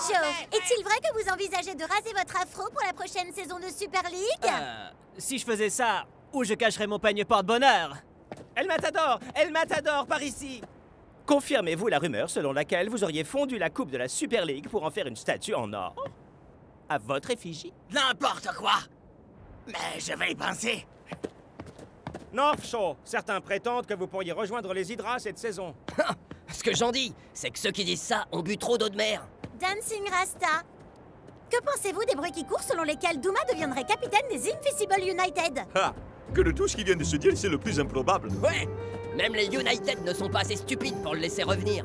Joe, est-il vrai que vous envisagez de raser votre afro pour la prochaine saison de Super League? Si je faisais ça, où je cacherais mon panier porte-bonheur? El Matador, par ici! Confirmez-vous la rumeur selon laquelle vous auriez fondu la coupe de la Super League pour en faire une statue en or? À votre effigie? N'importe quoi! Mais je vais y penser. North Shore, certains prétendent que vous pourriez rejoindre les Hydras cette saison. Ce que j'en dis, c'est que ceux qui disent ça ont bu trop d'eau de mer. Dancing Rasta. Que pensez-vous des bruits qui courent selon lesquels Douma deviendrait capitaine des Invisible United? Ah, que de tout ce qu'il vient de se dire, c'est le plus improbable. Ouais, même les United ne sont pas assez stupides pour le laisser revenir.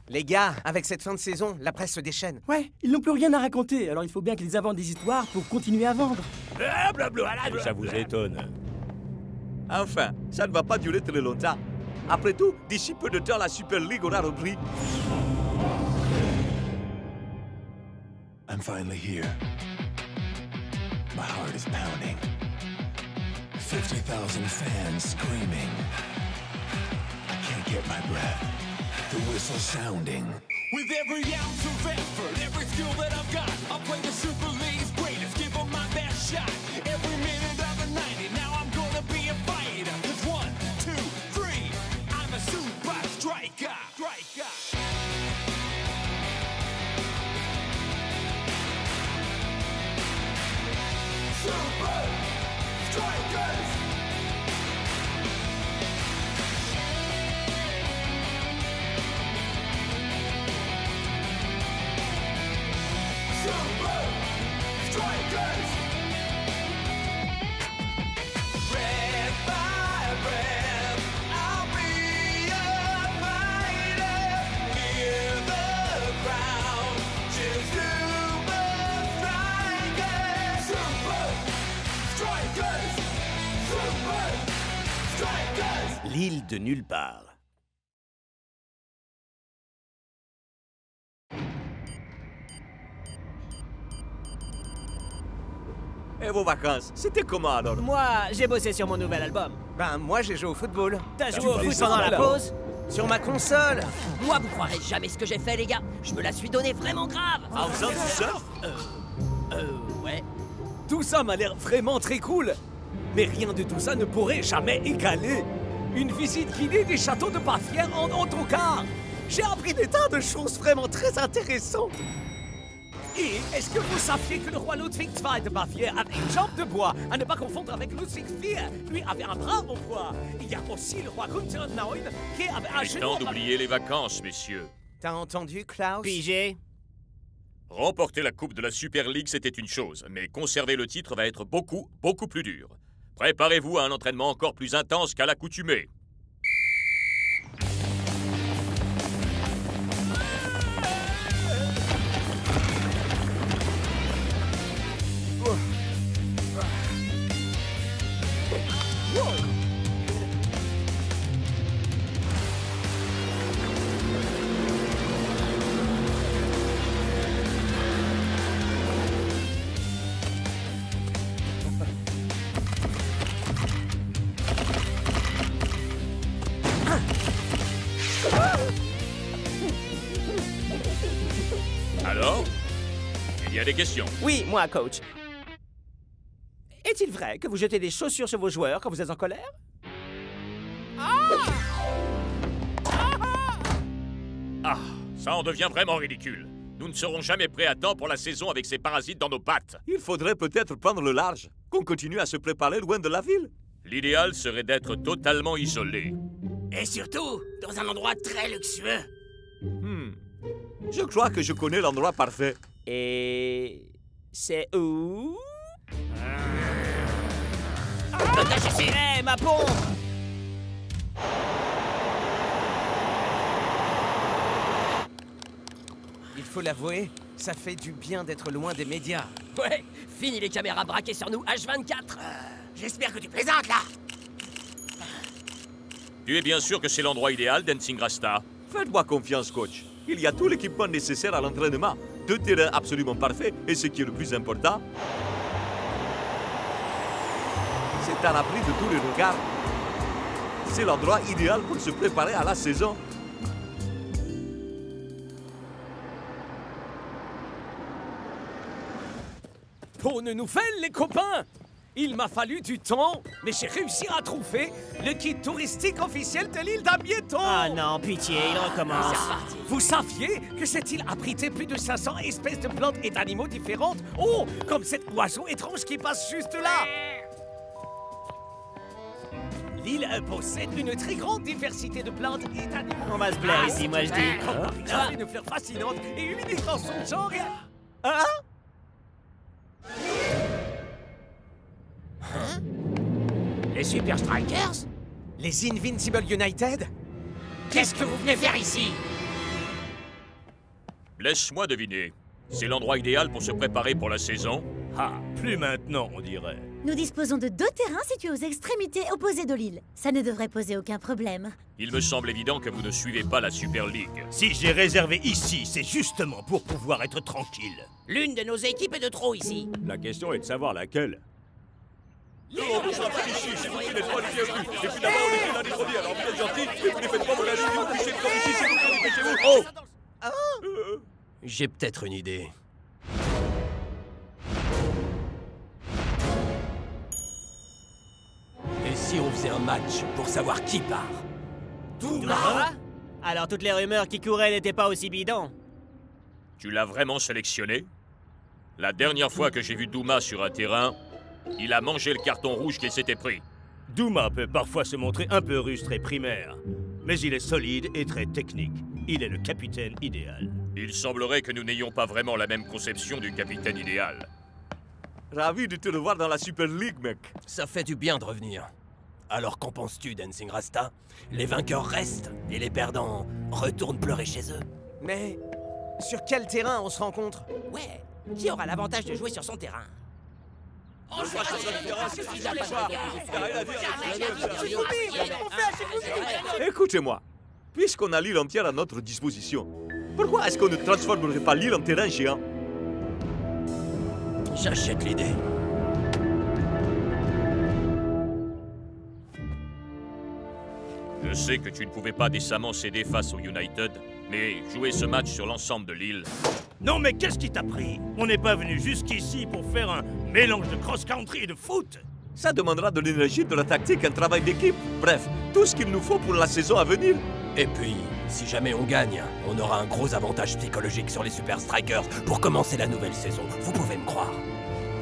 Les gars, avec cette fin de saison, la presse se déchaîne. Ouais, ils n'ont plus rien à raconter, alors il faut bien qu'ils inventent des histoires pour continuer à vendre. Ça vous étonne? Enfin, ça ne va pas durer très longtemps. Après tout, d'ici peu de temps, la Super League aura repris. I'm finally here. My heart is pounding. 50,000 fans screaming. I can't get my breath. The whistle sounding. With every ounce of effort, every skill that I've got, I'll play the Super League's greatest, give them my best shot. Every minute of the 90, now I'm gonna be a fighter. 'Cause 1, 2, 3, I'm a super striker. Super Strikers! Super Strikers! Red by red, I'll be a fighter. Hear the crowd cheer Super Strikers! Super Strikers! Super Strikers! L'île de nulle part. Et vos vacances, c'était comment alors? Moi, j'ai bossé sur mon nouvel album. Ben, moi, j'ai joué au football. T'as joué au foot pendant la pause? Sur ma console. Moi, vous croirez jamais ce que j'ai fait, les gars. Je me la suis donnée vraiment grave. En faisant du surf? Ouais. Tout ça m'a l'air vraiment très cool. Mais rien de tout ça ne pourrait jamais égaler une visite guidée des châteaux de Bavière en autocar. J'ai appris des tas de choses vraiment très intéressantes. Et est-ce que vous saviez que le roi Ludwig II de Bavière avait une jambe de bois, à ne pas confondre avec Ludwig IV? Lui avait un bras en bois. Il y a aussi le roi Gunther IX qui avait un genou. Temps d'oublier les vacances, messieurs. T'as entendu, Klaus? Pigé? Remporter la Coupe de la Super League, c'était une chose, mais conserver le titre va être beaucoup plus dur. Préparez-vous à un entraînement encore plus intense qu'à l'accoutumée. Alors? Il y a des questions. Oui, moi, coach. Est-il vrai que vous jetez des chaussures sur vos joueurs quand vous êtes en colère? Ah, ça en devient vraiment ridicule. Nous ne serons jamais prêts à temps pour la saison avec ces parasites dans nos pattes. Il faudrait peut-être prendre le large, qu'on continue à se préparer loin de la ville. L'idéal serait d'être totalement isolé. Et surtout, dans un endroit très luxueux. Je crois que je connais l'endroit parfait. Et... c'est où? Hé, ma pompe! Il faut l'avouer, ça fait du bien d'être loin des médias. Ouais, fini les caméras braquées sur nous H24. J'espère que tu plaisantes, là. Tu es bien sûr que c'est l'endroit idéal, Dancing Rasta? Faites-moi confiance, coach. Il y a tout l'équipement nécessaire à l'entraînement. 2 terrains absolument parfaits, et ce qui est le plus important, c'est à l'abri de tous les regards. C'est l'endroit idéal pour se préparer à la saison. pour une nouvelle, les copains! Il m'a fallu du temps, mais j'ai réussi à trouver le guide touristique officiel de l'île d'Amieto! Ah non, pitié, il recommence. Vous saviez que cette île abritait plus de 500 espèces de plantes et d'animaux différentes? Oh, comme cet oiseau étrange qui passe juste là! L'île possède une très grande diversité de plantes et d'animaux. On va se plaire ici, moi je dis. Ah, une fleur fascinante et unique dans son genre. Hein? Les Super Strikers? Les Invincible United? Qu'est-ce que vous venez faire ici? Laisse-moi deviner. C'est l'endroit idéal pour se préparer pour la saison? Ah, plus maintenant, on dirait. Nous disposons de 2 terrains situés aux extrémités opposées de l'île. Ça ne devrait poser aucun problème. Il me semble évident que vous ne suivez pas la Super League. Si j'ai réservé ici, c'est justement pour pouvoir être tranquille. L'une de nos équipes est de trop ici. La question est de savoir laquelle. Non, on sera pas ici, c'est vous qui n'êtes pas les bienvenus. Et puis d'abord, on était dans des produits, alors vous êtes gentils, et vous ne faites pas mon avis, vous fichez comme ici, c'est vous qui en êtes chez vous. Oh! J'ai peut-être une idée. Et si on faisait un match pour savoir qui part? Ah? Alors toutes les rumeurs qui couraient n'étaient pas aussi bidons. Tu l'as vraiment sélectionné? La dernière fois que j'ai vu Douma sur un terrain, il a mangé le carton rouge qu'il s'était pris. Douma peut parfois se montrer un peu rustre et primaire, mais il est solide et très technique. Il est le capitaine idéal. Il semblerait que nous n'ayons pas vraiment la même conception du capitaine idéal. Ravi de te revoir dans la Super League, mec. Ça fait du bien de revenir. Alors qu'en penses-tu, Dancing Rasta? Les vainqueurs restent et les perdants retournent pleurer chez eux. Mais sur quel terrain on se rencontre? Ouais, qui aura l'avantage de jouer sur son terrain? Écoutez-moi, puisqu'on a l'île entière à notre disposition, pourquoi est-ce qu'on ne transformerait pas l'île en terrain géant? J'achète l'idée. Je sais que tu ne pouvais pas décemment céder face au United, mais jouer ce match sur l'ensemble de l'île... Non mais qu'est-ce qui t'a pris? On n'est pas venu jusqu'ici pour faire un mélange de cross-country et de foot. Ça demandera de l'énergie, de la tactique, un travail d'équipe. Bref, tout ce qu'il nous faut pour la saison à venir. Et puis, si jamais on gagne, on aura un gros avantage psychologique sur les Super Strikers pour commencer la nouvelle saison. Vous pouvez me croire.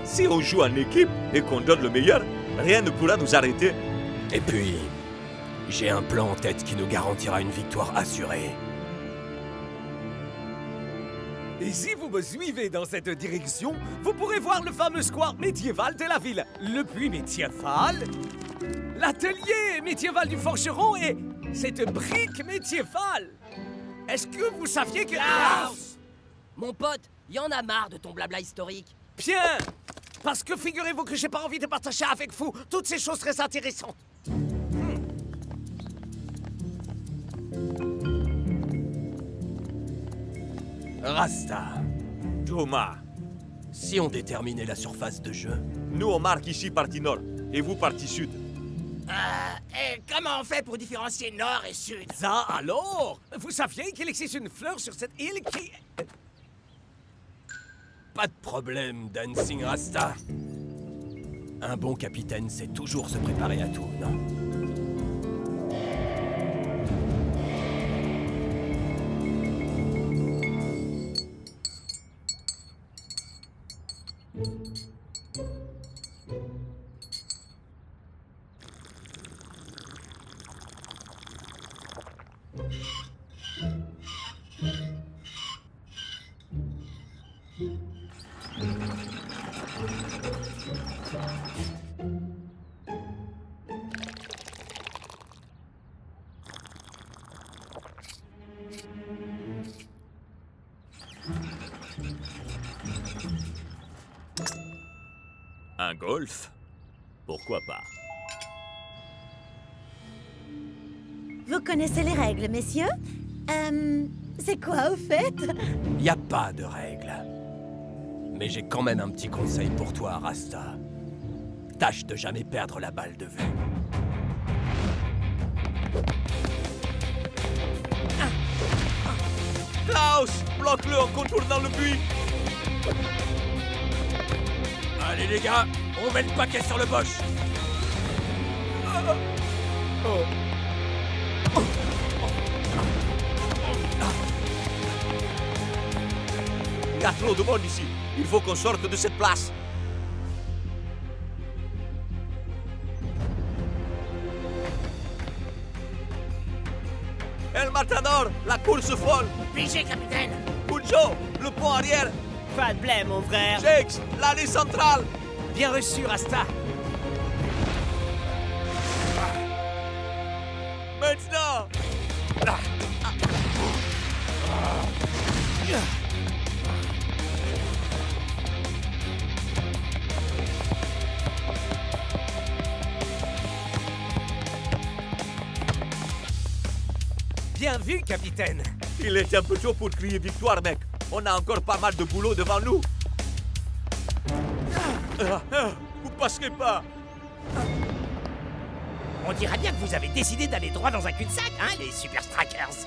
Si on joue en équipe et qu'on donne le meilleur, rien ne pourra nous arrêter. Et puis, j'ai un plan en tête qui nous garantira une victoire assurée. Et si vous me suivez dans cette direction, vous pourrez voir le fameux square médiéval de la ville, le puits médiéval, l'atelier médiéval du forgeron et cette brique médiévale. Est-ce que vous saviez que... Mon pote, y en a marre de ton blabla historique. Bien! Parce que figurez-vous que j'ai pas envie de partager avec vous toutes ces choses très intéressantes. Rasta, Douma, si on déterminait la surface de jeu... nous on marque ici partie nord et vous partie sud. Et comment on fait pour différencier nord et sud? Ça alors? Vous saviez qu'il existe une fleur sur cette île qui... Pas de problème, Dancing Rasta. Un bon capitaine sait toujours se préparer à tout, non? Un golf? Pourquoi pas? Vous connaissez les règles, messieurs? C'est quoi, au fait? Y a pas de règles. Mais j'ai quand même un petit conseil pour toi, Rasta. Tâche de jamais perdre la balle de vue. Klaus, bloque-le en contournant le puits. Allez les gars, on met le paquet sur le boss. Il y a trop de monde ici. Il faut qu'on sorte de cette place. El Matador, la course folle. Pigé, capitaine. Pulcho, le pont arrière. Pas de blême, mon frère. Shakes, l'allée centrale. Bien reçu, Rasta. Maintenant. Bien vu, capitaine. Il est un peu tôt pour crier victoire, mec. On a encore pas mal de boulot devant nous. Vous passerez pas. On dirait bien que vous avez décidé d'aller droit dans un cul-de-sac, hein, les Super Strikers.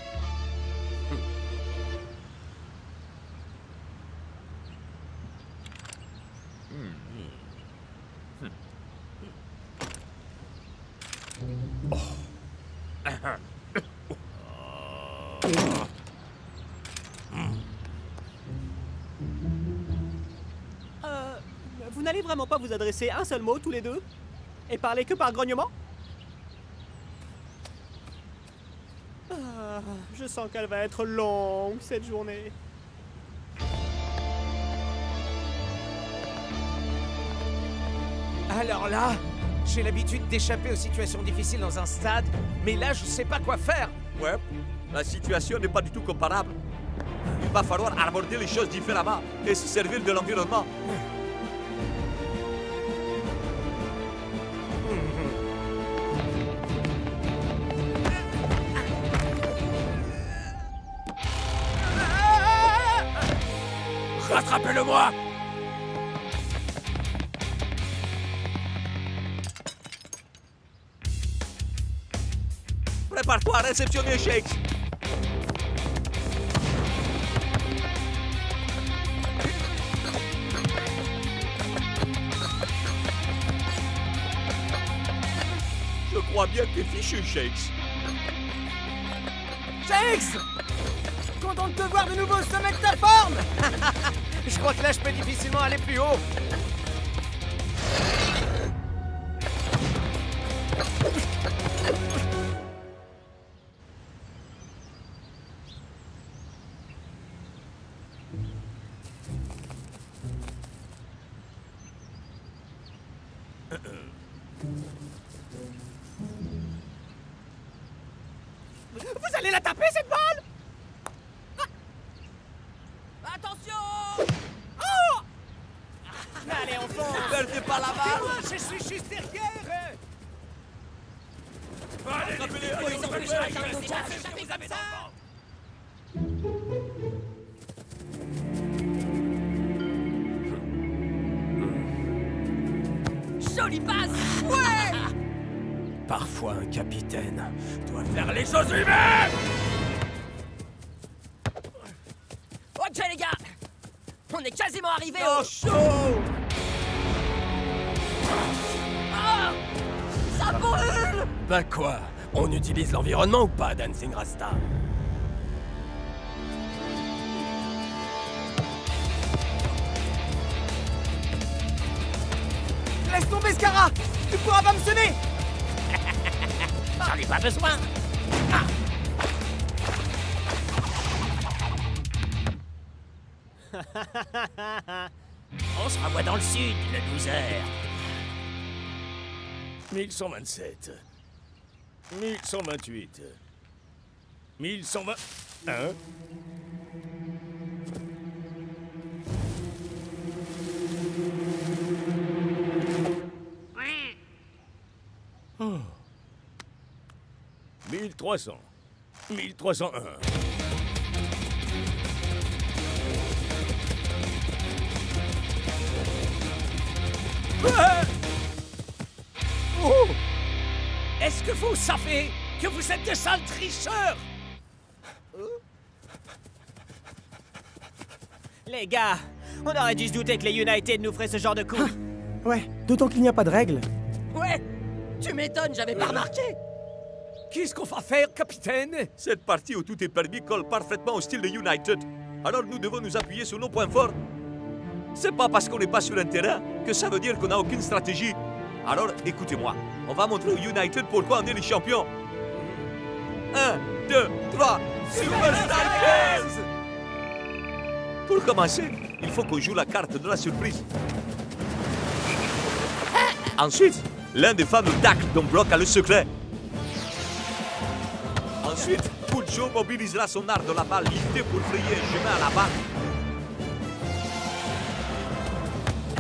Vous n'allez vraiment pas vous adresser un seul mot tous les deux? Et parler que par grognement? Ah, je sens qu'elle va être longue, cette journée. Alors là, j'ai l'habitude d'échapper aux situations difficiles dans un stade, mais là, je sais pas quoi faire. Ouais, la situation n'est pas du tout comparable. Il va falloir aborder les choses différemment et se servir de l'environnement. Rattrapez-le-moi! Prépare-toi à réceptionner Shakes. Je crois bien que t'es fichu, Shakes. Shakes! Content de te voir de nouveau au sommet de ta forme! Je crois que là, je peux difficilement aller plus haut. Vous allez la taper, cette balle? Attention! Oh! Allez, on fonce! Perdez pas la balle. Moi, je suis juste derrière! Jolie passe! Ouais! Parfois, un capitaine doit faire les choses lui-même! Ok, les gars! On est quasiment arrivé Oh, au... chaud! Ah! Ça brûle! Bah quoi? On utilise l'environnement ou pas, Dancing Rasta? Laisse tomber, Scara! Tu pourras pas me semer! J'en ai pas besoin. On se revoit dans le sud, le loser. 1127. 1128. 1121. Oh. 1300. 1301. Oh! Est-ce que vous savez que vous êtes des sales tricheurs? Les gars, on aurait dû se douter que les United nous feraient ce genre de coup. Ouais, d'autant qu'il n'y a pas de règles. Ouais, tu m'étonnes, j'avais pas remarqué. Qu'est-ce qu'on va faire, capitaine? Cette partie où tout est permis colle parfaitement au style de United. Alors nous devons nous appuyer sur nos points forts. C'est pas parce qu'on n'est pas sur un terrain que ça veut dire qu'on n'a aucune stratégie. Alors écoutez-moi, on va montrer au United pourquoi on est les champions. 1, 2, 3, Superstar 15! Pour commencer, il faut qu'on joue la carte de la surprise. Ensuite, l'un des fameux tacles dont Brock a le secret. Ensuite, Puccio mobilisera son art de la balle liftée pour frayer un chemin à la balle.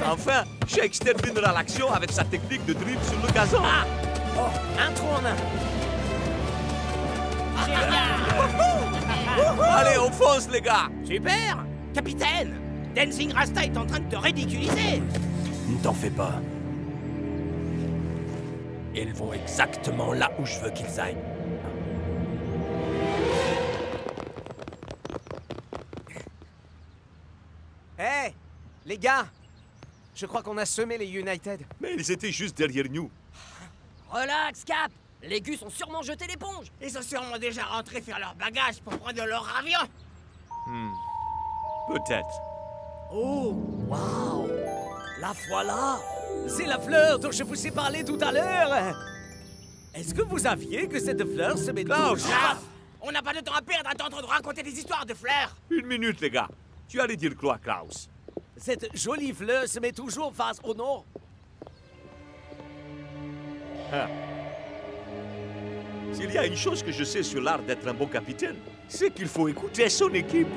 Enfin, Shake terminera l'action avec sa technique de dribble sur le gazon. Ah! Oh, un trou en un. Allez, on fonce, les gars! Super! Capitaine! Dancing Rasta est en train de te ridiculiser! Ne t'en fais pas. Ils vont exactement là où je veux qu'ils aillent. Hé, les gars! Je crois qu'on a semé les United. Mais ils étaient juste derrière nous. Relax, Cap. Les Gus ont sûrement jeté l'éponge. Ils sont sûrement déjà rentrés faire leur bagage pour prendre leur avion. Peut-être. Oh, waouh! La voilà! C'est la fleur dont je vous ai parlé tout à l'heure! Est-ce que vous saviez que cette fleur se met Klaus! On n'a pas de temps à perdre à t'entendre raconter des histoires de fleurs. Une minute, les gars. Tu allais dire quoi, Klaus? Cette jolie fleur se met toujours face au nord. Ah. S'il y a une chose que je sais sur l'art d'être un bon capitaine, c'est qu'il faut écouter son équipe.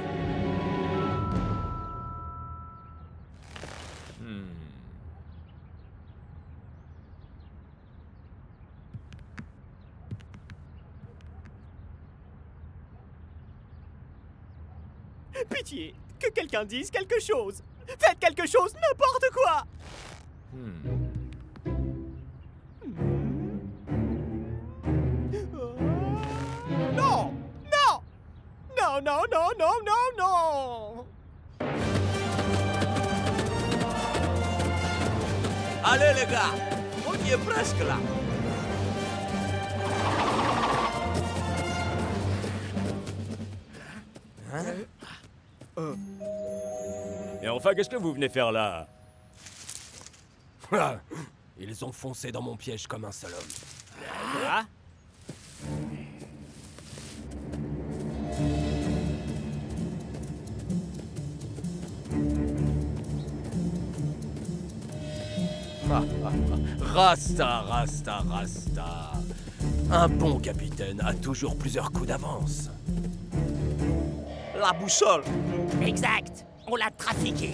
Pitié, que quelqu'un dise quelque chose. Faites quelque chose, n'importe quoi. Non, non, non, non, non, non, non, non. Allez, les gars, on y est presque là. Et enfin, qu'est-ce que vous venez faire là? Ils ont foncé dans mon piège comme un seul homme. Ah. Rasta, Rasta, Rasta. Un bon capitaine a toujours plusieurs coups d'avance. La boussole. Exact. On l'a trafiqué.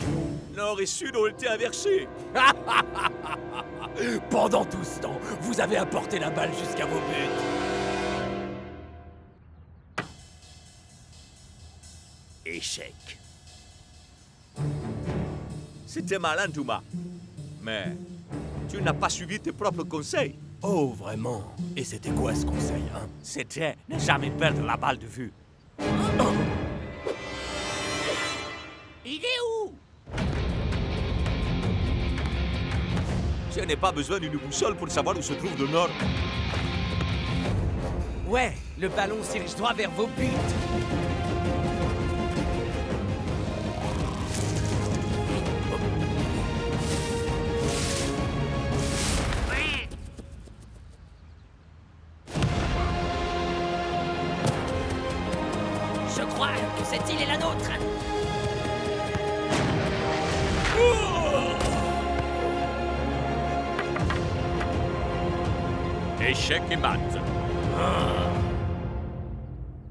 Nord et sud ont été inversés. Pendant tout ce temps, vous avez apporté la balle jusqu'à vos buts. Échec. C'était malin, Thomas. Mais tu n'as pas suivi tes propres conseils. Oh, vraiment? Et c'était quoi ce conseil, hein? C'était ne jamais perdre la balle de vue. Il est où? Je n'ai pas besoin d'une boussole pour savoir où se trouve le nord. Ouais, le ballon se dirige droit vers vos buts. Je crois que cette île est la nôtre. Échec et mat.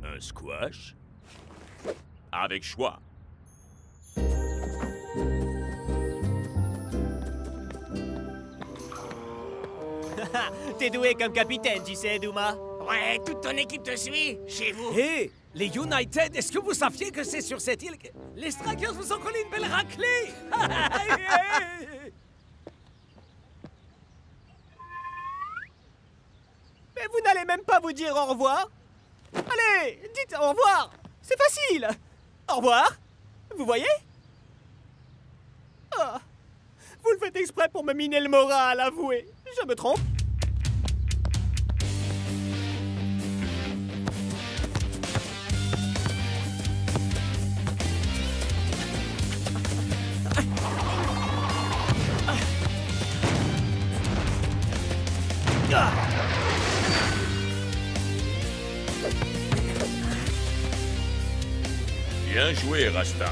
Un squash? Avec choix. T'es doué comme capitaine, tu sais, Douma. Ouais, toute ton équipe te suit, chez vous. Hé, les United, est-ce que vous saviez que c'est sur cette île que les Strikers vous ont collé une belle raclée? Mais vous n'allez même pas vous dire au revoir? Allez, dites au revoir. C'est facile. Au revoir. Vous voyez? Ah, vous le faites Exprès pour me miner le moral, avouez. Je me trompe. Bien joué, Rasta.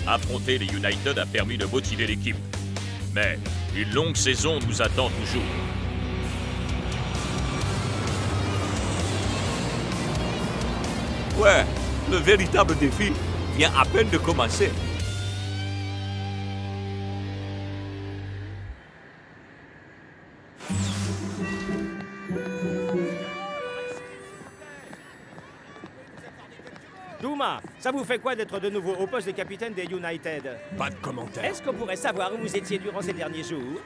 Affronter les United a permis de motiver l'équipe. Mais une longue saison nous attend toujours. Ouais, le véritable défi vient à peine de commencer. Douma, ça vous fait quoi d'être de nouveau au poste de capitaine des United? Pas de commentaire. Est-ce qu'on pourrait savoir où vous étiez durant ces derniers jours?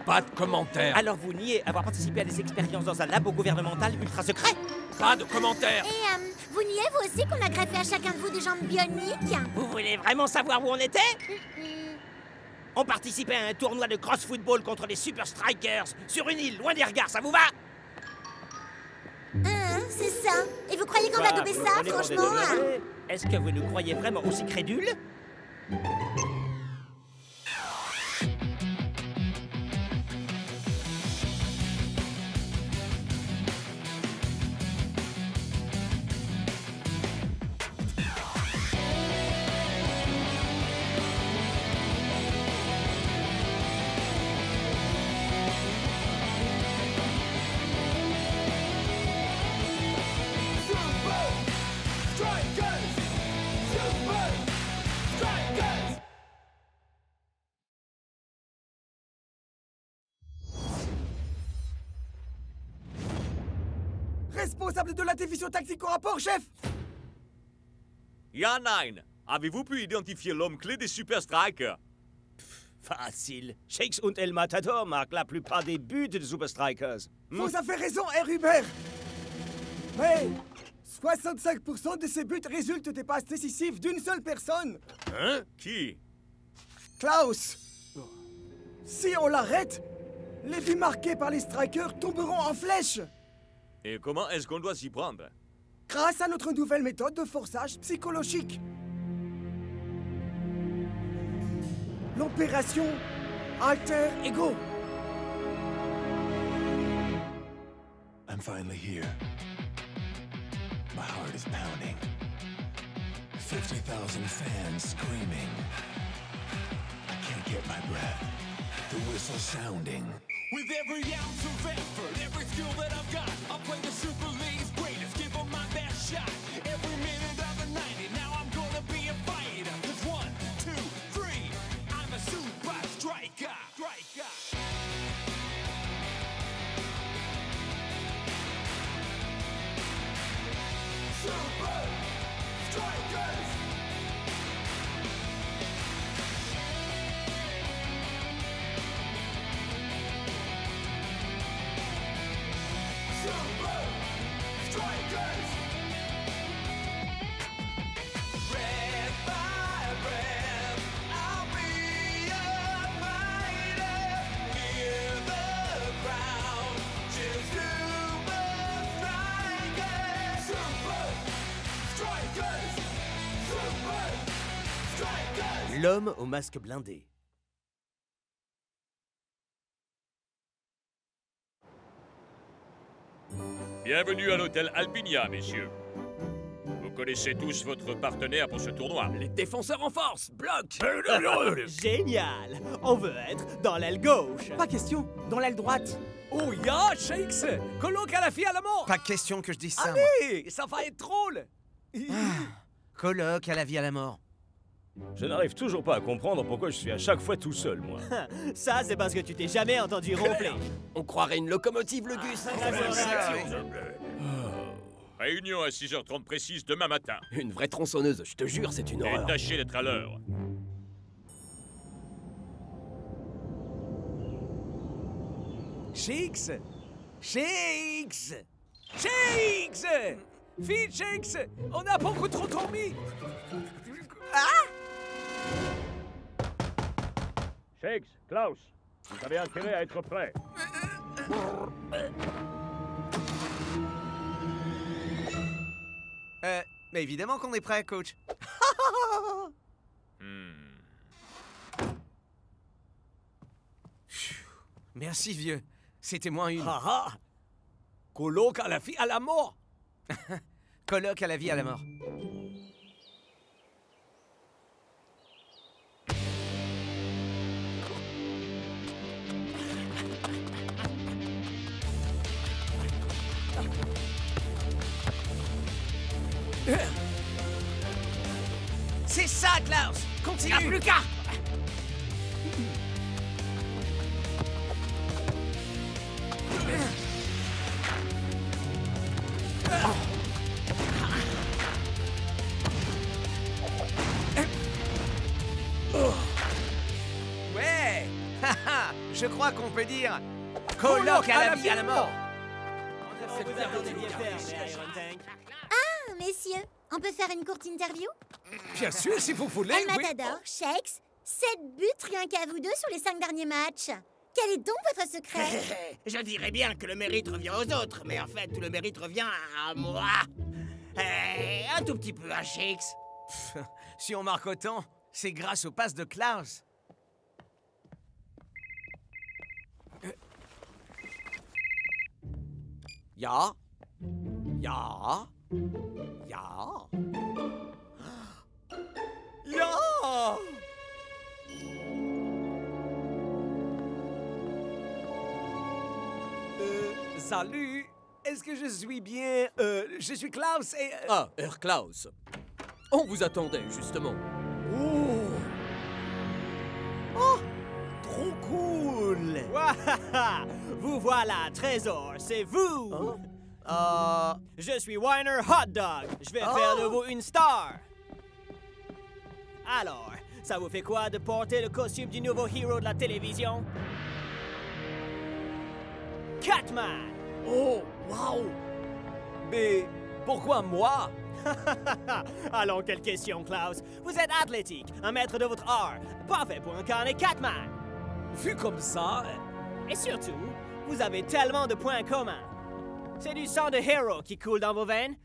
Pas de commentaire. Alors vous niez avoir participé à des expériences dans un labo gouvernemental ultra secret? Pas de commentaire. Et vous niez vous aussi qu'on a greffé à chacun de vous des jambes bioniques? Vous voulez vraiment savoir où on était? On participait à un tournoi de cross-football contre les Super Strikers sur une île, loin des regards, ça vous va? C'est ça. Et vous croyez qu'on va doper ça, franchement? Est-ce que vous nous croyez vraiment aussi crédules? Responsable de la division tactique au rapport, chef! Ya9, avez-vous pu identifier l'homme clé des Super Strikers? Facile. Shakes und El Matador marquent la plupart des buts des Super Strikers. Vous avez raison, R. Hubert! Mais 65% de ces buts résultent des passes décisives d'une seule personne! Hein? Qui? Klaus! Si on l'arrête, les buts marqués par les Strikers tomberont en flèche! Et comment est-ce qu'on doit s'y prendre? Grâce à notre nouvelle méthode de forçage psychologique. L'opération Alter Ego. I'm finally here. My heart is pounding. 50,000 fans screaming. I can't get my breath. The whistle sounding. With every ounce of effort, every skill that I've got, I'll play the Super League's greatest, give them my best shot. Every minute of the 90, now I'm gonna be a fighter. 'Cause 1, 2, 3, I'm a super striker. Super Strikers! Super Strikers! Red by red, I'll be a fighter. Hear the crowd, cheer Super Strikers! Super Strikers! Super Strikers! L'homme au masque blindé. Bienvenue à l'hôtel Alpinia, messieurs. Vous connaissez tous votre partenaire pour ce tournoi. Les défenseurs en force, bloc. Génial. On veut être dans l'aile gauche. Pas question, dans l'aile droite. Oh ya, Shakes, colloque à la fille à la mort. Pas question que je dise ça, moi. Allez, ça va être drôle. Colloque à la vie à la mort. Je n'arrive toujours pas à comprendre pourquoi je suis à chaque fois tout seul, moi. Ça, c'est parce que tu t'es jamais entendu ronfler. On croirait une locomotive, le Gus. Réunion à 6h30 précise demain matin. Une vraie tronçonneuse, je te jure, c'est une Et horreur. tâchez d'être à l'heure. Shakes, Shakes, Shakes. Vite, Shakes, on a beaucoup trop dormi. Shakes, Klaus, Vous avez intérêt à être prêt. Mais évidemment qu'on est prêt, coach. Merci, vieux. C'était moins une. Ah ah! Colloque à la vie à la mort! Colloque à la vie à la mort. C'est ça, Klaus! Continue! Il n'y a plus qu'à. Ouais! Haha! Je crois qu'on peut dire colloque à la vie à la mort! Ah, messieurs, on peut faire une courte interview? Bien sûr, si vous voulez, El oui. Matador, Shakes, 7 buts rien qu'à vous deux sur les 5 derniers matchs. Quel est donc votre secret? Je dirais bien que le mérite revient aux autres, mais en fait, tout le mérite revient à moi. Un tout petit peu à Shakes. Si on marque autant, c'est grâce aux passes de Klaus. Ja. Ja. Ja. Ja! Salut! Est-ce que je suis bien... je suis Klaus et... Ah, Herr Klaus. On vous attendait, justement. Oh! Oh! Trop cool! Wahaha! Vous voilà, Trésor, c'est vous! Je suis Weiner Hot Dog. Je vais faire de vous une star. Alors, ça vous fait quoi de porter le costume du nouveau héros de la télévision? Catman! Oh, wow! Mais pourquoi moi? Allons, quelle question, Klaus. Vous êtes athlétique, un maître de votre art, parfait pour incarner Catman. Vu comme ça... Et surtout, vous avez tellement de points communs. C'est du sang de héros qui coule dans vos veines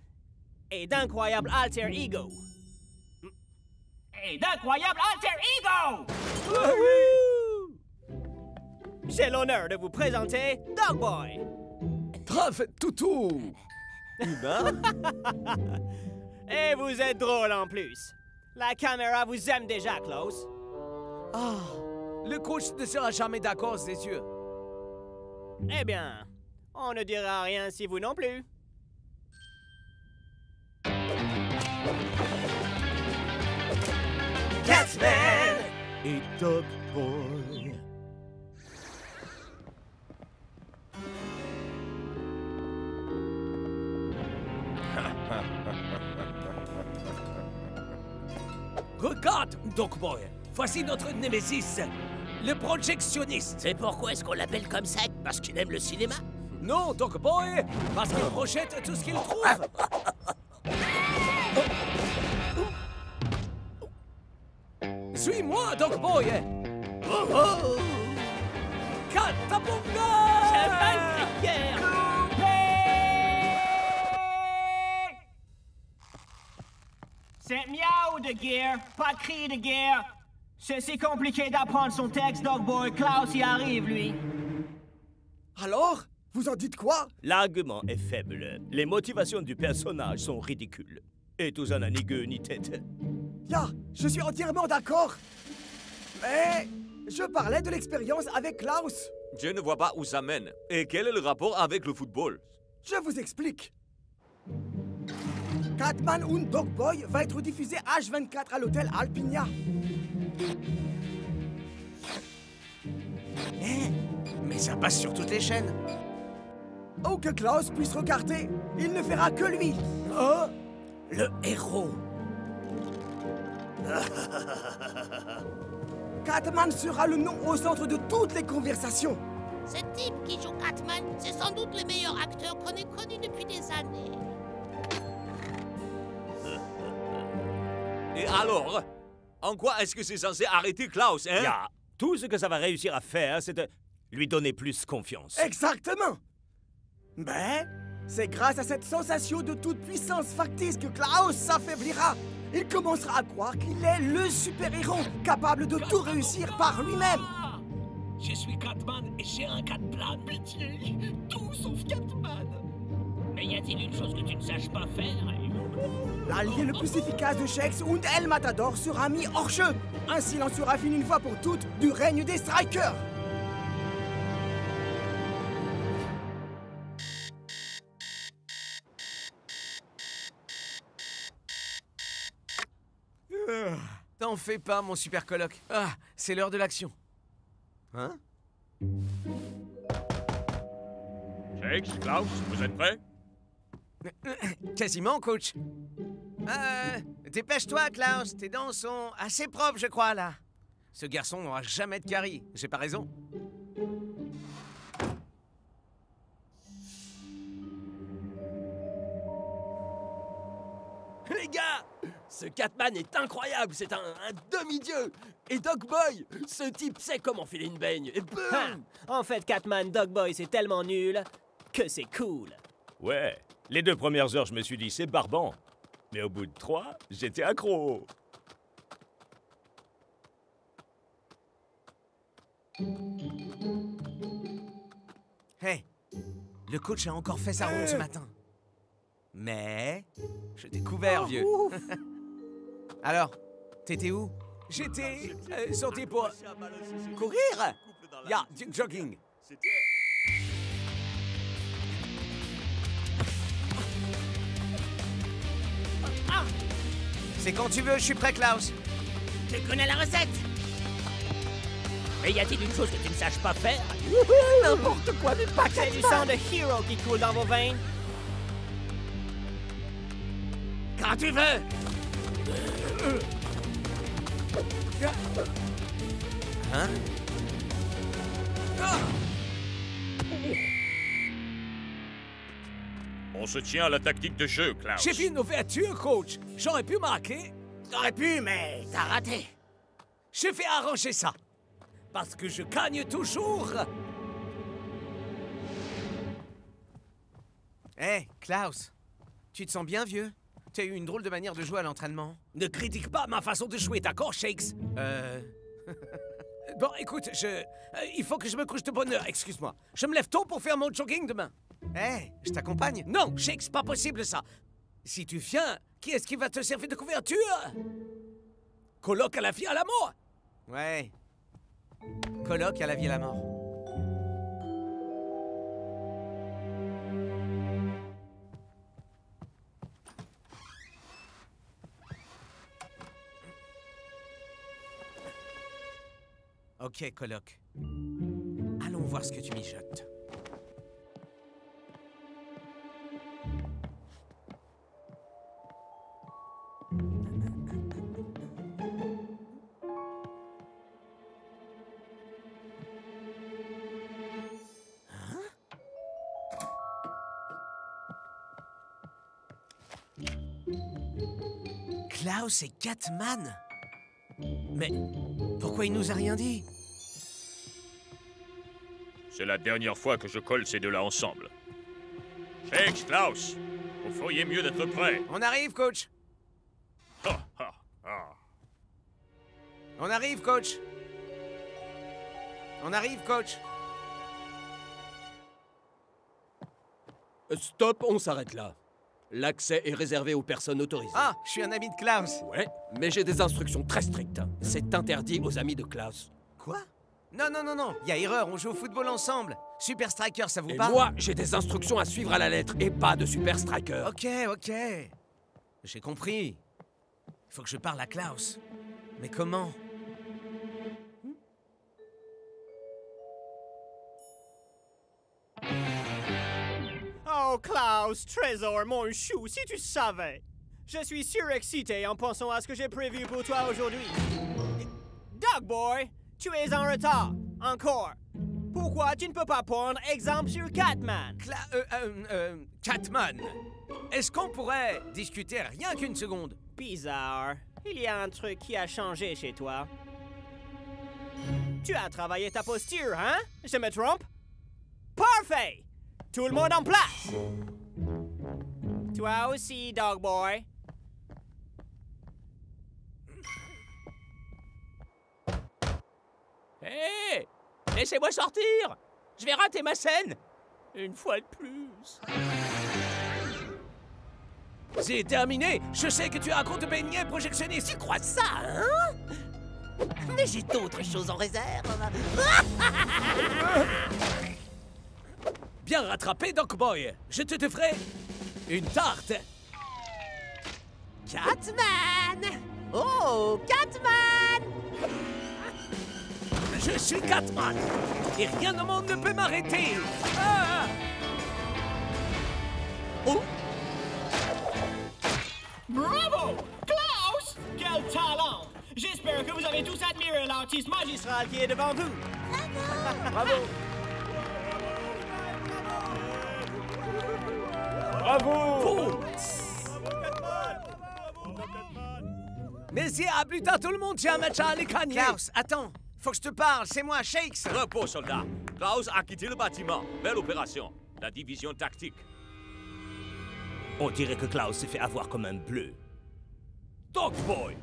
et d'incroyables alter ego. J'ai l'honneur de vous présenter Dogboy. Traf toutou! Humain? Et vous êtes drôle en plus. La caméra vous aime déjà, Klaus. Ah, le coach ne sera jamais d'accord, c'est sûr. Eh bien, on ne dira rien si vous non plus. Catman et Dogboy. Regarde, Dogboy. Voici notre némésis, le projectionniste. Et pourquoi est-ce qu'on l'appelle comme ça? Parce qu'il aime le cinéma? Non, Dogboy, parce qu'il projette tout ce qu'il trouve. Suis-moi, Dogboy. Catabunga! C'est miaou de guerre, pas de cri de guerre. C'est si compliqué d'apprendre son texte, Dogboy. Klaus y arrive, lui. Alors? Vous en dites quoi? L'argument est faible. Les motivations du personnage sont ridicules. Et tout ça n'a ni queue ni tête. Ya, je suis entièrement d'accord. Mais je parlais de l'expérience avec Klaus. Je ne vois pas où ça mène. Et quel est le rapport avec le football? Je vous explique. Catman und Dogboy va être diffusé H24 à l'hôtel Alpinia. Mais ça passe sur toutes les chaînes. Où que Klaus puisse regarder, il ne verra que lui. Oh, le héros. Catman sera le nom au centre de toutes les conversations. Ce type qui joue Catman, c'est sans doute le meilleur acteur qu'on ait connu depuis des années. Et alors? En quoi est-ce que c'est censé arrêter Klaus, hein? Ya, Tout ce que ça va réussir à faire, c'est de lui donner plus confiance. Exactement. Mais c'est grâce à cette sensation de toute puissance factice que Klaus s'affaiblira. Il commencera à croire qu'il est le super-héros, capable de tout réussir par lui-même. Je suis Catman et j'ai un Catplan. Pitié, tout sauf Catman. Mais y a-t-il une chose que tu ne saches pas faire? L'allié le plus efficace de Shakes und El Matador sera mis hors jeu. Ainsi, il en sera fini une fois pour toutes du règne des Strikers. T'en fais pas, mon super coloc. Ah, c'est l'heure de l'action. Hein? Shakes, Klaus, vous êtes prêts? Quasiment, coach. Dépêche-toi, Klaus. Tes dents sont assez propres, je crois, là. Ce garçon n'aura jamais de carie. J'ai pas raison? Les gars, ce Catman est incroyable, c'est un demi-dieu. Et Dog Boy, ce type sait comment filer une baigne. Et boum! En fait, Catman, Dog Boy, c'est tellement nul que c'est cool. Ouais, les 2 premières heures, je me suis dit, c'est barbant. Mais au bout de 3, j'étais accro. Hey, le coach a encore fait sa ronde ce matin. Mais je t'ai couvert, vieux. Alors, t'étais où? J'étais sorti pour courir. Jogging. C'est quand tu veux, je suis prêt, Klaus. Tu connais la recette? Mais y a-t-il une chose que tu ne saches pas faire? N'importe quoi, mais pas c'est du sang de Hero qui coule dans vos veines. Quand tu veux. Hein? On se tient à la tactique de jeu, Klaus. J'ai vu une ouverture, coach. J'aurais pu marquer. T'aurais pu, mais t'as raté. Je vais arranger ça. Parce que je gagne toujours. Hey, Klaus. Tu te sens bien, vieux? Tu as eu une drôle de manière de jouer à l'entraînement. Ne critique pas ma façon de jouer, d'accord, Shakes? Bon, écoute, il faut que je me couche de bonne heure, excuse-moi. Je me lève tôt pour faire mon jogging demain. Hey, je t'accompagne. Non, Shakes, pas possible, ça. Si tu viens, qui est-ce qui va te servir de couverture? Coloc à la vie à la mort. Ouais. Coloc à la vie à la mort. Ok, Coloc. Allons voir ce que tu mijotes. Klaus et Catman? Mais pourquoi il nous a rien dit? C'est la dernière fois que je colle ces deux-là ensemble. Shakes, Klaus, vous feriez mieux d'être prêts. On arrive, coach. Ha, ha, ha. On arrive, coach. On arrive, coach. Stop, on s'arrête là. L'accès est réservé aux personnes autorisées. Ah, je suis un ami de Klaus. Ouais, mais j'ai des instructions très strictes. C'est interdit aux amis de Klaus. Quoi? Non, non, non, non. Il y a erreur, on joue au football ensemble. Super Striker, ça vous Et parle? moi, j'ai des instructions à suivre à la lettre et pas de Super Striker. Ok, ok. J'ai compris. Il faut que je parle à Klaus. Mais comment? Oh, Klaus, Trésor, mon chou, si tu savais. Je suis surexcité en pensant à ce que j'ai prévu pour toi aujourd'hui. Dog Boy, tu es en retard. Encore. Pourquoi tu ne peux pas prendre exemple sur Catman? Catman. Est-ce qu'on pourrait discuter rien qu'une seconde? Bizarre. Il y a un truc qui a changé chez toi. Tu as travaillé ta posture, hein? Je me trompe? Parfait! Tout le monde en place! Toi aussi, Dog Boy. Hé! Laissez-moi sortir! Je vais rater ma scène! Une fois de plus. C'est terminé. Je sais que tu as un compte beignet projectionniste. Tu crois ça, hein? Mais j'ai d'autres choses en réserve. Bien rattrapé, Doc Boy. Je te ferai une tarte. Catman! Oh, Catman! Je suis Catman. Et rien au monde ne peut m'arrêter. Ah! Oh! Bravo! Klaus! Quel talent! J'espère que vous avez tous admiré l'artiste magistral qui est devant vous. Bravo! Bravo! Merci, à plus tard tout le monde, j'ai un match à aller gagner. Klaus, attends, faut que je te parle, c'est moi, Shakes. Repos, soldat. Klaus a quitté le bâtiment. Belle opération. La division tactique. On dirait que Klaus s'est fait avoir comme un bleu. Dog Boy!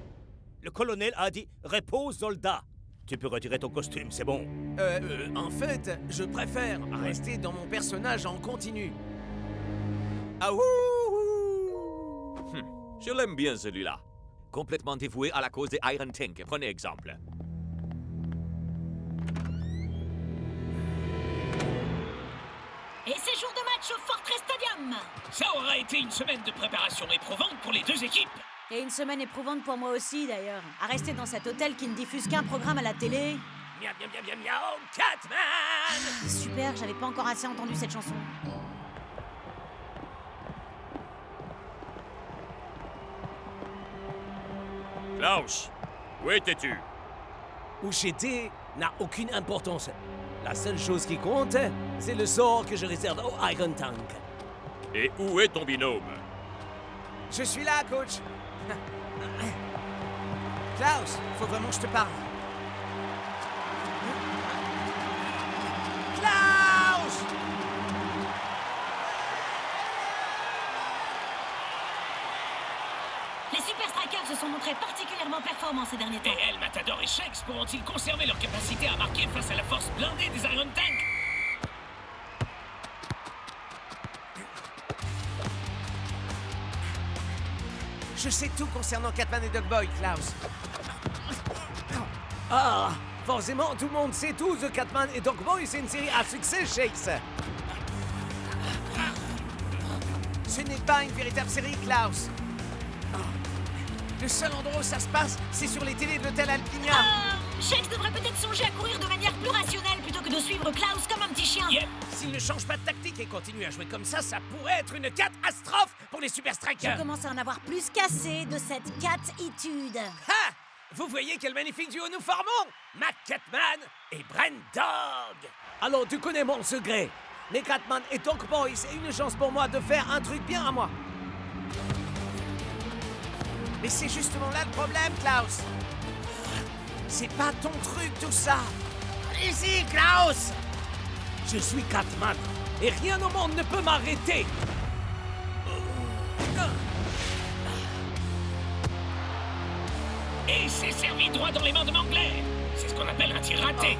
Le colonel a dit « Repose, soldat ». Tu peux retirer ton costume, c'est bon. En fait, je préfère rester dans mon personnage en continu. Ah ouh! Je l'aime bien, celui-là. Complètement dévoué à la cause des Iron Tank. Prenez exemple. Et c'est jour de match au Fortress Stadium. Ça aura été une semaine de préparation éprouvante pour les deux équipes. Et une semaine éprouvante pour moi aussi, d'ailleurs. À rester dans cet hôtel qui ne diffuse qu'un programme à la télé. Miam, miam, miam, miam, miam, Catman! Super, j'avais pas encore assez entendu cette chanson. Klaus, où étais-tu? Où j'étais n'a aucune importance. La seule chose qui compte, c'est le sort que je réserve au Iron Tank. Et où est ton binôme? Je suis là, coach. Klaus, faut vraiment que je te parle. Klaus! Les Super Strikers se sont montrés particulièrement performants ces derniers temps. Et El Matador et Shakes pourront-ils conserver leur capacité à marquer face à la force blindée des Iron Tank? Je sais tout concernant Catman et Dog Boy, Klaus. Ah, forcément, tout le monde sait tout. The Catman et Dog Boy, c'est une série à succès, Shakes. Ce n'est pas une véritable série, Klaus. Le seul endroit où ça se passe, c'est sur les télés de l'hôtel Alpinia. Shakes devrait peut-être songer à courir de manière plus rationnelle plutôt que de suivre Klaus comme un petit chien. Yep. S'il ne change pas de tactique et continue à jouer comme ça pourrait être une catastrophe pour les Super Strikers. Je commence à en avoir plus qu'assez de cette catitude. Ha! Vous voyez quel magnifique duo nous formons? Mac Catman et Brent Dog. Alors, tu connais mon secret. Mais Catman et Dog Boy, c'est une chance pour moi de faire un truc bien à moi. Mais c'est justement là le problème, Klaus. C'est pas ton truc, tout ça. Ici, Klaus! Je suis Catman, et rien au monde ne peut m'arrêter. Et c'est servi droit dans les mains de Mangler. C'est ce qu'on appelle un tir raté.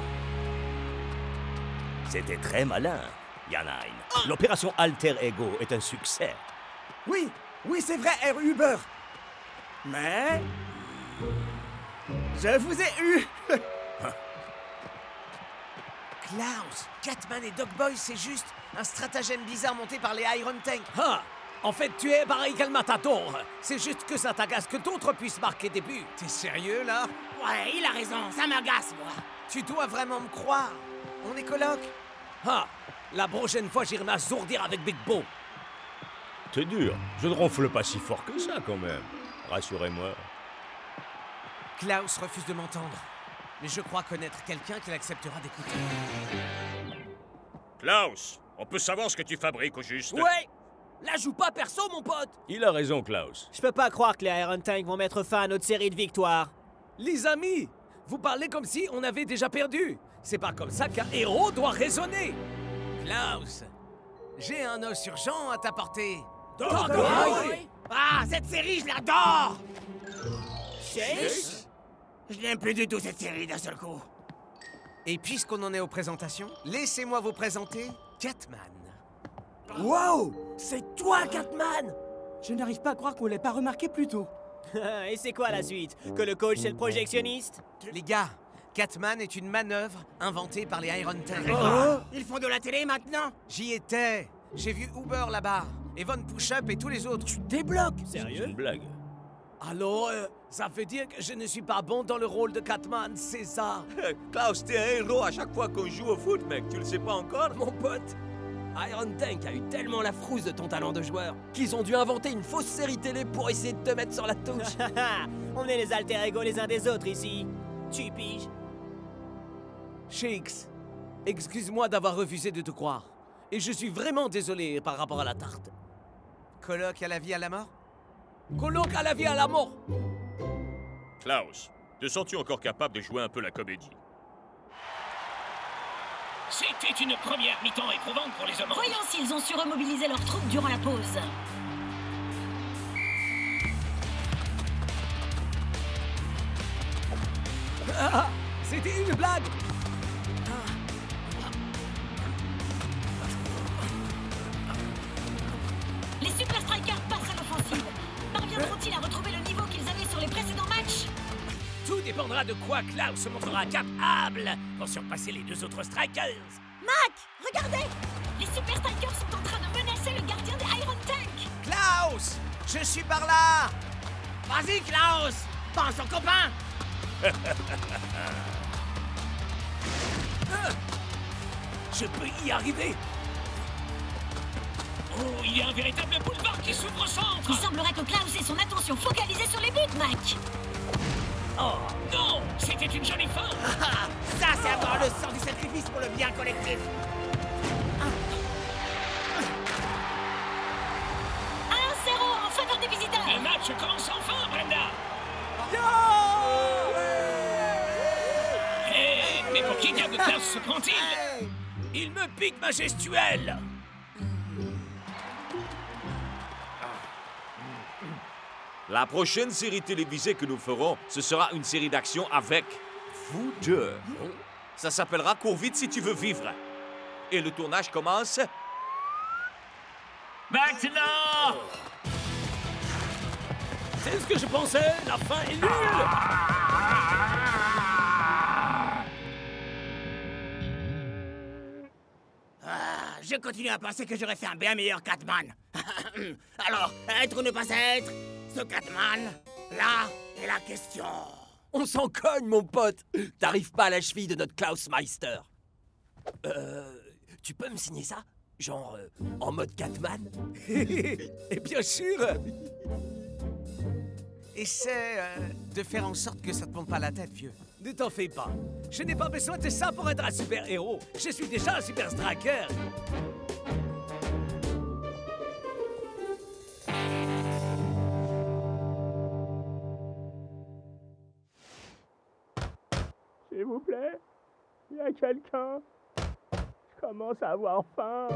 C'était très malin, Yanain. L'opération Alter Ego est un succès. Oui, c'est vrai, Herr Huber. Mais... je vous ai eu. Klaus, Catman et Dog Boy, c'est juste un stratagème bizarre monté par les Iron Tank. Ah! En fait, tu es pareil qu'El Matador. C'est juste que ça t'agace que d'autres puissent marquer des buts. T'es sérieux, là? Ouais, il a raison, ça m'agace, moi. Tu dois vraiment me croire. On est coloc. Ah! La prochaine fois, j'irai m'assourdir avec Big Bo. C'est dur. Je ne ronfle pas si fort que ça, quand même. Rassurez-moi. Klaus refuse de m'entendre. Mais je crois connaître quelqu'un qui l'acceptera d'écouter. Klaus, on peut savoir ce que tu fabriques au juste? Ouais! Là, joue pas perso, mon pote! Il a raison, Klaus. Je peux pas croire que les Iron Tank vont mettre fin à notre série de victoires. Les amis, Vous parlez comme si on avait déjà perdu. C'est pas comme ça qu'un héros doit raisonner. Klaus, j'ai un os urgent à t'apporter. Ah, cette série, je l'adore! Je n'aime plus du tout cette série d'un seul coup. Et puisqu'on en est aux présentations, laissez-moi vous présenter Catman. Wow! C'est toi, Catman! Je n'arrive pas à croire qu'on l'ait pas remarqué plus tôt. Et c'est quoi la suite? Que le coach c'est le projectionniste? Les gars, Catman est une manœuvre inventée par les Iron Tank. Ils font de la télé maintenant? J'y étais. J'ai vu Uber là-bas, Evan Push-Up et tous les autres. Tu débloques! Sérieux? Une blague. Alors, ça veut dire que je ne suis pas bon dans le rôle de Catman, c'est ça? Klaus, t'es un héros à chaque fois qu'on joue au foot, mec. Tu le sais pas encore? Mon pote, Iron Tank a eu tellement la frousse de ton talent de joueur qu'ils ont dû inventer une fausse série télé pour essayer de te mettre sur la touche. On est les alter ego les uns des autres ici. Tu piges? Shakes, excuse-moi d'avoir refusé de te croire. Et je suis vraiment désolé par rapport à la tarte. Colloque à la vie à la mort? Colloque à la vie à la mort! Klaus, te sens-tu encore capable de jouer un peu la comédie? C'était une première mi-temps éprouvante pour les hommes. Voyons s'ils ont su remobiliser leurs troupes durant la pause. Ah, c'était une blague! Les Super Strikers passent à l'offensive. Parviendront-ils à retrouver le niveau qu'ils avaient sur les précédents matchs? Tout dépendra de quoi Klaus se montrera capable pour surpasser les deux autres Strikers. Mac, regardez! Les Super Strikers sont en train de menacer le gardien des Iron Tank. Klaus! Je suis par là! Vas-y, Klaus! Pense au copain! Je peux y arriver! Oh, il y a un véritable boulevard qui s'ouvre au centre. Il semblerait que Klaus ait son attention focalisée sur les buts, Mac. Oh, non! C'était une jolie fin. Ça, c'est avoir le sens du sacrifice pour le bien collectif. 1-0 en faveur des visiteurs. Le match commence enfin, Brenda. Mais pour qui diable Klaus se prend-il? Il me pique ma gestuelle! La prochaine série télévisée que nous ferons, ce sera une série d'action avec vous deux. Ça s'appellera Cours vite si tu veux vivre. Et le tournage commence... Maintenant! C'est ce que je pensais! La fin est nulle! Je continue à penser que j'aurais fait un bien meilleur Catman. Alors, être ou ne pas être, ce Catman, là est la question. On s'en cogne, mon pote! T'arrives pas à la cheville de notre Klaus Meister. Tu peux me signer ça? Genre, en mode Catman? Et bien sûr! Essaie de faire en sorte que ça te monte pas la tête, vieux. Ne t'en fais pas. Je n'ai pas besoin de ça pour être un super-héros. Je suis déjà un super striker. S'il vous plaît, il y a quelqu'un. Je commence à avoir faim.